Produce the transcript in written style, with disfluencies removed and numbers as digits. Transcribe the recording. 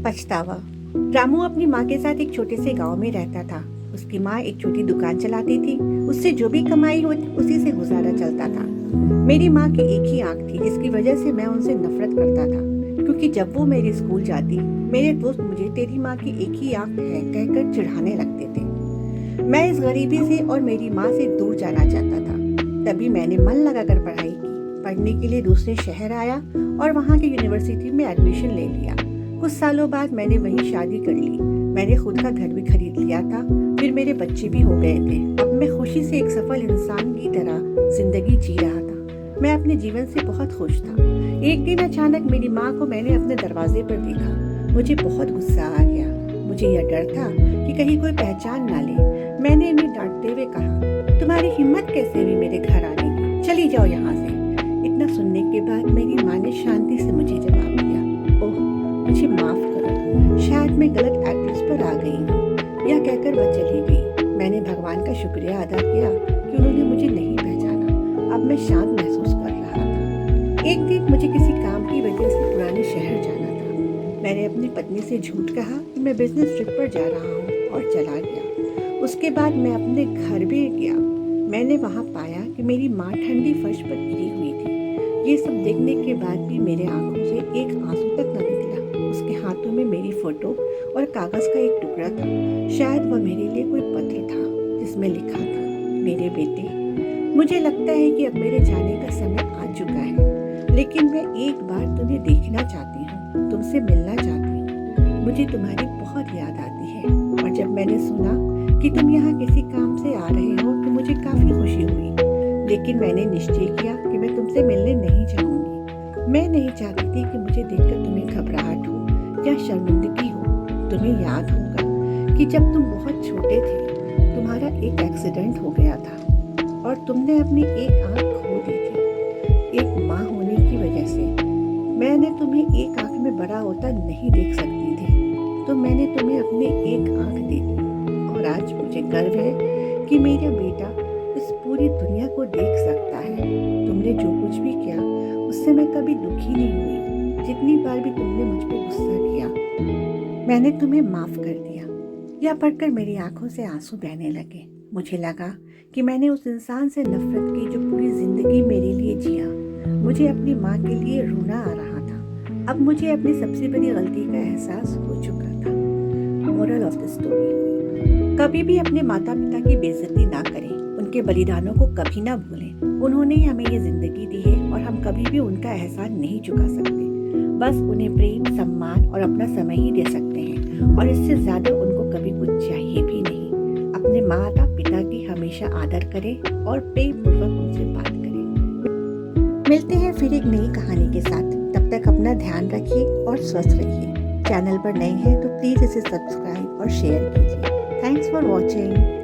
पछतावा। रामू अपनी माँ के साथ एक छोटे से गांव में रहता था। उसकी माँ एक छोटी दुकान चलाती थी। उससे जो भी कमाई होती उसी से गुजारा चलता था। मेरी माँ की एक ही आंख थी, जिसकी वजह से मैं उनसे नफरत करता था, क्योंकि जब वो मेरे स्कूल जाती, मेरे दोस्त मुझे तेरी माँ की एक ही आंख है कहकर चिढ़ाने लगते थे। मैं इस गरीबी से और मेरी माँ से दूर जाना चाहता था। तभी मैंने मन लगाकर पढ़ाई की। पढ़ने के लिए दूसरे शहर आया और वहाँ की यूनिवर्सिटी में एडमिशन ले लिया। कुछ सालों बाद मैंने वहीं शादी कर ली। मैंने खुद का घर भी खरीद लिया था। फिर मेरे बच्चे भी हो गए थे। अब मैं खुशी से एक सफल इंसान की तरह जिंदगी जी रहा था। मैं अपने जीवन से बहुत खुश था। एक दिन अचानक मेरी माँ को मैंने अपने दरवाजे पर देखा। मुझे बहुत गुस्सा आ गया। मुझे यह डर था कि कहीं कोई पहचान ना ले। मैंने इन्हें डांटते हुए कहा, तुम्हारी हिम्मत कैसे हुई मेरे घर आने की? चली जाओ यहाँ से। इतना सुनने के बाद मेरी माँ ने शांति से मुझे जवाब दिया, ओह मुझे माफ करो, शायद मैं गलत एड्रेस पर आ गई हूँ। यह कहकर वह चली गई। मैंने भगवान का शुक्रिया अदा किया कि उन्होंने मुझे नहीं पहचाना। अब मैं शांत महसूस कर रहा था। एक दिन मुझे किसी काम की वजह से पुराने शहर जाना था। मैंने अपनी पत्नी से झूठ कहा कि मैं बिजनेस ट्रिप पर जा रहा हूँ और चला गया। उसके बाद मैं अपने घर भी गया। मैंने वहाँ पाया कि मेरी माँ ठंडी फर्श पर गिरी हुई थी। ये सब देखने के बाद भी मेरे आंखों से एक आंसू तक न निकला। उसके हाथों में मेरी फोटो और कागज का एक टुकड़ा था। शायद वह मेरे लिए कोई पत्र था जिसमें लिखा था, मेरे बेटे, मुझे लगता है कि अब मेरे जाने का समय आ चुका है, लेकिन मैं एक बार तुम्हें देखना चाहती हूँ, तुमसे मिलना चाहती हूँ। मुझे तुम्हारी बहुत याद आती है और जब मैंने सुना कि तुम यहाँ किसी काम से आ रहे हो तो मुझे काफी खुशी हुई। लेकिन मैंने निश्चय किया कि मैं तुमसे मिलने नहीं जाऊंगी। मैं नहीं चाहती थी कि मुझे देखकर तुम्हें घबराहट हो या शर्मिंदगी हो। तुम्हें याद होगा कि जब तुम बहुत छोटे थे, तुम्हारा एक एक्सीडेंट हो गया था और तुमने अपनी एक आंख खो दी थी। एक माँ होने की वजह से मैंने तुम्हें एक आंख में बड़ा होता नहीं देख सकती थी, तो मैंने तुम्हें अपनी एक आंख दे दी। और आज मुझे गर्व है कि मेरा बेटा इस पूरी दुनिया को देख सकता है। तुमने जो कुछ भी किया उससे मैं कभी दुखी नहीं हुई। जितनी बार भी तुमने मुझ पर गुस्सा किया, मैंने तुम्हें माफ कर दिया। यह पढ़कर मेरी आंखों से आंसू बहने लगे। मुझे लगा कि मैंने उस इंसान से नफरत की जो पूरी जिंदगी मेरे लिए जिया। मुझे अपनी माँ के लिए रोना आ रहा था। अब मुझे अपनी सबसे बड़ी गलती का एहसास हो चुका था। मोरल ऑफ द स्टोरी, कभी भी अपने माता पिता की बेइज्जती ना करें। उनके बलिदानों को कभी ना भूलें। उन्होंने ही हमें ये जिंदगी दी है और हम कभी भी उनका एहसान नहीं चुका सकते। बस उन्हें प्रेम, सम्मान और अपना समय ही दे सकते हैं, और इससे ज्यादा उनको कभी कुछ चाहिए भी नहीं। अपने माता पिता की हमेशा आदर करें और प्रेम पूर्वक उनसे बात करें। मिलते हैं फिर एक नई कहानी के साथ। तब तक अपना ध्यान रखिए और स्वस्थ रहिए। चैनल पर नए हैं तो प्लीज इसे सब्सक्राइब और शेयर कीजिए। Thanks for watching.